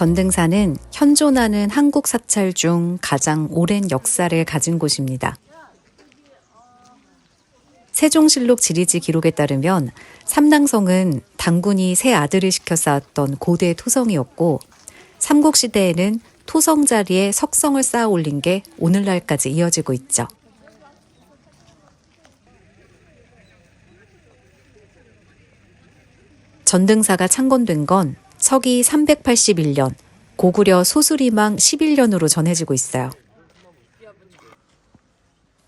전등사는 현존하는 한국 사찰 중 가장 오랜 역사를 가진 곳입니다. 세종실록 지리지 기록에 따르면 삼당성은 당군이 세 아들을 시켜 쌓았던 고대 토성이었고 삼국시대에는 토성 자리에 석성을 쌓아 올린 게 오늘날까지 이어지고 있죠. 전등사가 창건된 건 서기 381년, 고구려 소수리망 11년으로 전해지고 있어요.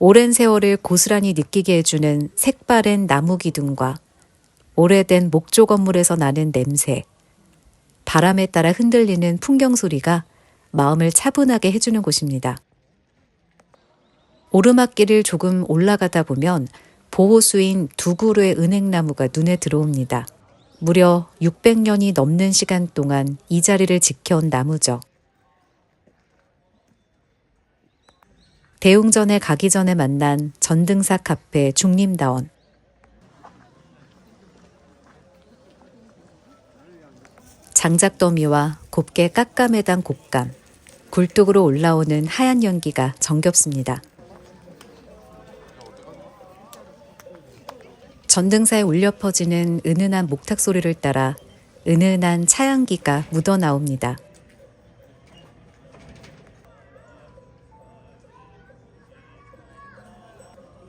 오랜 세월을 고스란히 느끼게 해주는 색바랜 나무 기둥과 오래된 목조 건물에서 나는 냄새, 바람에 따라 흔들리는 풍경 소리가 마음을 차분하게 해주는 곳입니다. 오르막길을 조금 올라가다 보면 보호수인 두 그루의 은행나무가 눈에 들어옵니다. 무려 600년이 넘는 시간 동안 이 자리를 지켜온 나무죠. 대웅전에 가기 전에 만난 전등사 카페 중림다원. 장작더미와 곱게 깎아매단 곶감, 굴뚝으로 올라오는 하얀 연기가 정겹습니다. 전등사에 울려 퍼지는 은은한 목탁 소리를 따라 은은한 차향기가 묻어나옵니다.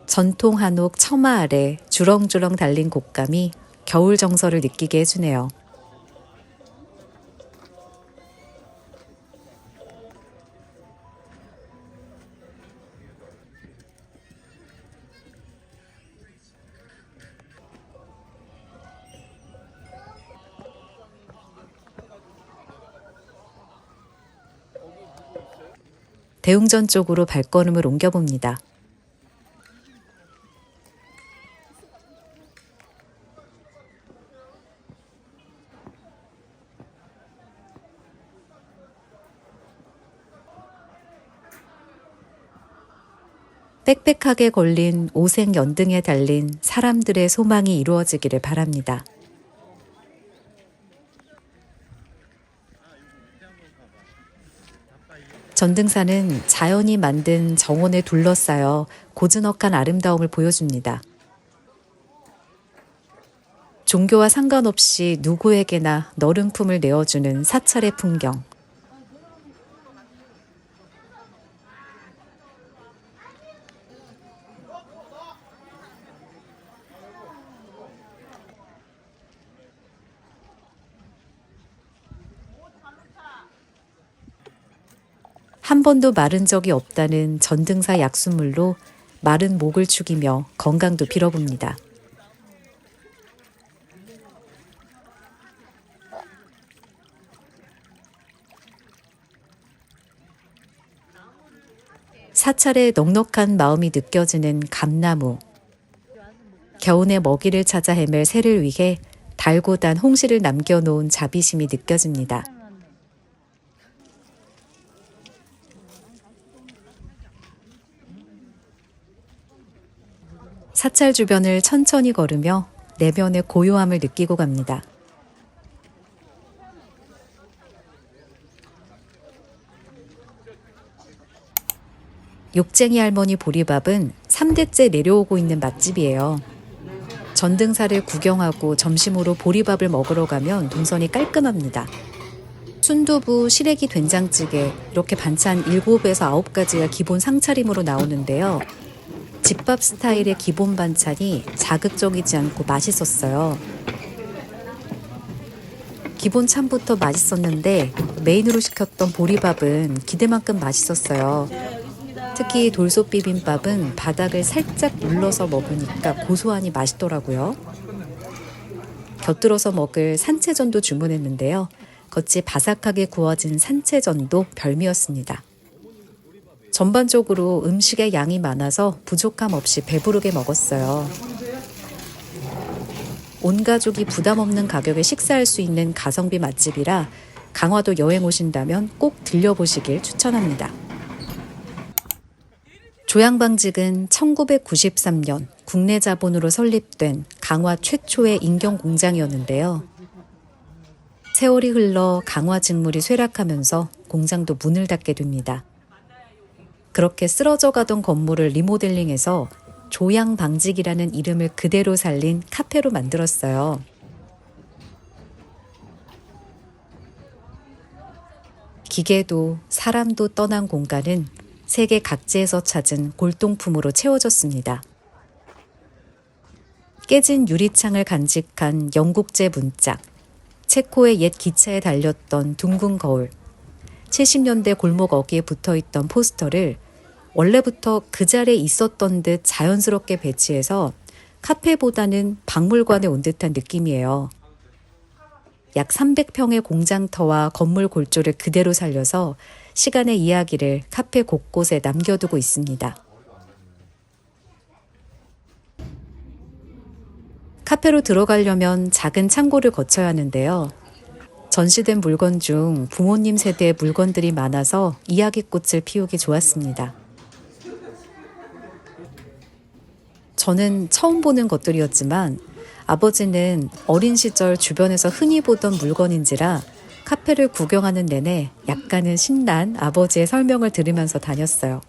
전통 한옥 처마 아래 주렁주렁 달린 곶감이 겨울 정서를 느끼게 해주네요. 대웅전 쪽으로 발걸음을 옮겨봅니다. 빽빽하게 걸린 오색 연등에 달린 사람들의 소망이 이루어지기를 바랍니다. 전등사는 자연이 만든 정원에 둘러싸여 고즈넉한 아름다움을 보여줍니다. 종교와 상관없이 누구에게나 너른 품을 내어주는 사찰의 풍경. 한 번도 마른 적이 없다는 전등사 약수물로 마른 목을 축이며 건강도 빌어봅니다. 사찰의 넉넉한 마음이 느껴지는 감나무. 겨우내 먹이를 찾아 헤맬 새를 위해 달고 단 홍시를 남겨놓은 자비심이 느껴집니다. 사찰 주변을 천천히 걸으며 내면의 고요함을 느끼고 갑니다. 욕쟁이 할머니 보리밥은 3대째 내려오고 있는 맛집이에요. 전등사를 구경하고 점심으로 보리밥을 먹으러 가면 동선이 깔끔합니다. 순두부, 시래기 된장찌개 이렇게 반찬 7에서 9가지가 기본 상차림으로 나오는데요. 집밥 스타일의 기본 반찬이 자극적이지 않고 맛있었어요. 기본 참부터 맛있었는데 메인으로 시켰던 보리밥은 기대만큼 맛있었어요. 특히 돌솥 비빔밥은 바닥을 살짝 눌러서 먹으니까 고소하니 맛있더라고요. 곁들여서 먹을 산채전도 주문했는데요. 겉이 바삭하게 구워진 산채전도 별미였습니다. 전반적으로 음식의 양이 많아서 부족함 없이 배부르게 먹었어요. 온 가족이 부담 없는 가격에 식사할 수 있는 가성비 맛집이라 강화도 여행 오신다면 꼭 들려보시길 추천합니다. 조양방직은 1993년 국내 자본으로 설립된 강화 최초의 인경 공장이었는데요. 세월이 흘러 강화 직물이 쇠락하면서 공장도 문을 닫게 됩니다. 그렇게 쓰러져 가던 건물을 리모델링해서 조양방직이라는 이름을 그대로 살린 카페로 만들었어요. 기계도 사람도 떠난 공간은 세계 각지에서 찾은 골동품으로 채워졌습니다. 깨진 유리창을 간직한 영국제 문짝, 체코의 옛 기차에 달렸던 둥근 거울, 70년대 골목 어귀에 붙어있던 포스터를 원래부터 그 자리에 있었던 듯 자연스럽게 배치해서 카페보다는 박물관에 온 듯한 느낌이에요. 약 300평의 공장터와 건물 골조를 그대로 살려서 시간의 이야기를 카페 곳곳에 남겨두고 있습니다. 카페로 들어가려면 작은 창고를 거쳐야 하는데요. 전시된 물건 중 부모님 세대의 물건들이 많아서 이야기꽃을 피우기 좋았습니다. 저는 처음 보는 것들이었지만 아버지는 어린 시절 주변에서 흔히 보던 물건인지라 카페를 구경하는 내내 약간은 신난 아버지의 설명을 들으면서 다녔어요.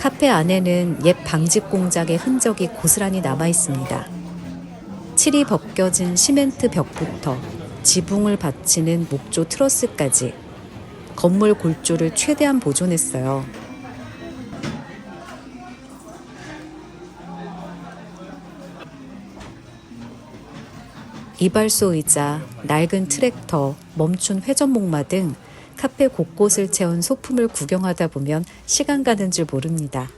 카페 안에는 옛 방직 공작의 흔적이 고스란히 남아 있습니다. 칠이 벗겨진 시멘트 벽부터 지붕을 받치는 목조 트러스까지 건물 골조를 최대한 보존했어요. 이발소 의자, 낡은 트랙터, 멈춘 회전목마 등 카페 곳곳을 채운 소품을 구경하다 보면 시간 가는 줄 모릅니다.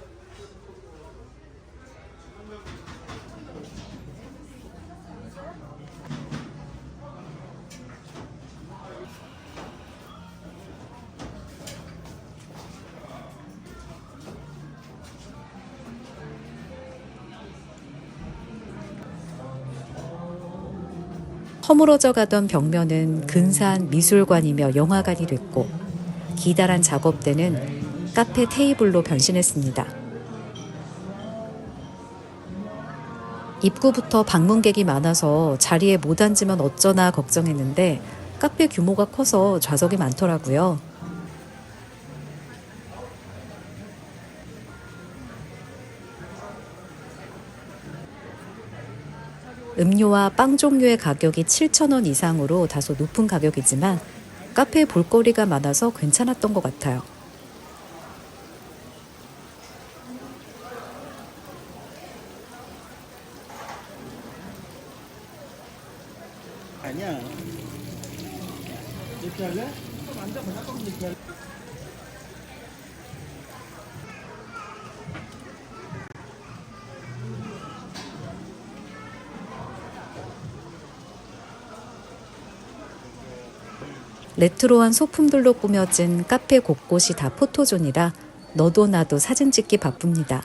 허물어져 가던 벽면은 근사한 미술관이며 영화관이 됐고 기다란 작업대는 카페 테이블로 변신했습니다. 입구부터 방문객이 많아서 자리에 못 앉으면 어쩌나 걱정했는데 카페 규모가 커서 좌석이 많더라고요. 음료와 빵 종류의 가격이 7,000원 이상으로 다소 높은 가격이지만 카페에 볼거리가 많아서 괜찮았던 것 같아요. 아니야. 이렇게 할래? 좀 앉아봐. 잠깐만 이렇게 할래? 레트로한 소품들로 꾸며진 카페 곳곳이 다 포토존이라 너도 나도 사진 찍기 바쁩니다.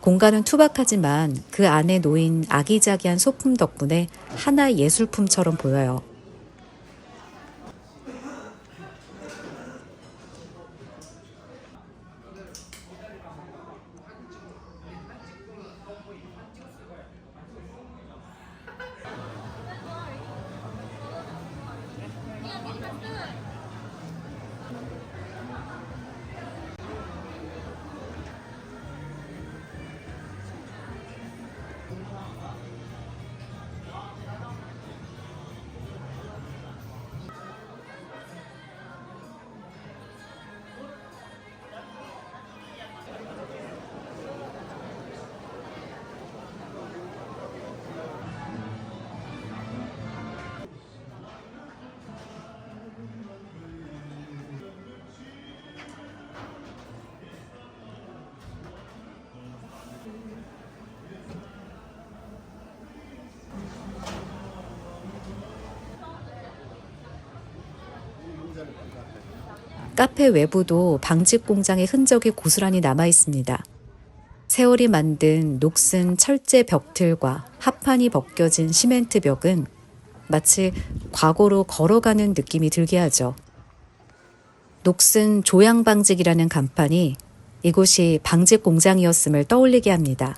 공간은 투박하지만 그 안에 놓인 아기자기한 소품 덕분에 하나의 예술품처럼 보여요. 카페 외부도 방직 공장의 흔적이 고스란히 남아 있습니다. 세월이 만든 녹슨 철제 벽틀과 합판이 벗겨진 시멘트 벽은 마치 과거로 걸어가는 느낌이 들게 하죠. 녹슨 조양방직이라는 간판이 이곳이 방직 공장이었음을 떠올리게 합니다.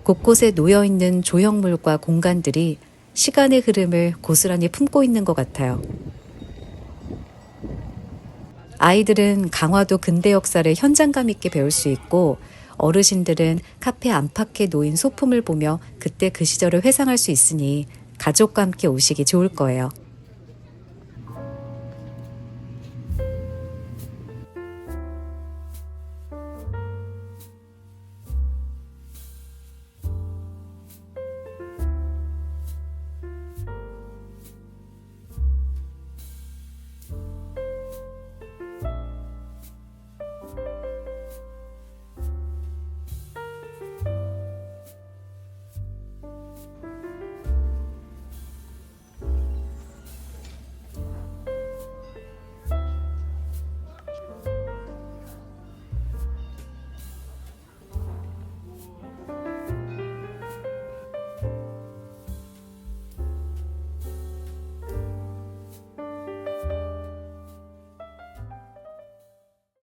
곳곳에 놓여있는 조형물과 공간들이 시간의 흐름을 고스란히 품고 있는 것 같아요. 아이들은 강화도 근대 역사를 현장감 있게 배울 수 있고 어르신들은 카페 안팎에 놓인 소품을 보며 그때 그 시절을 회상할 수 있으니 가족과 함께 오시기 좋을 거예요.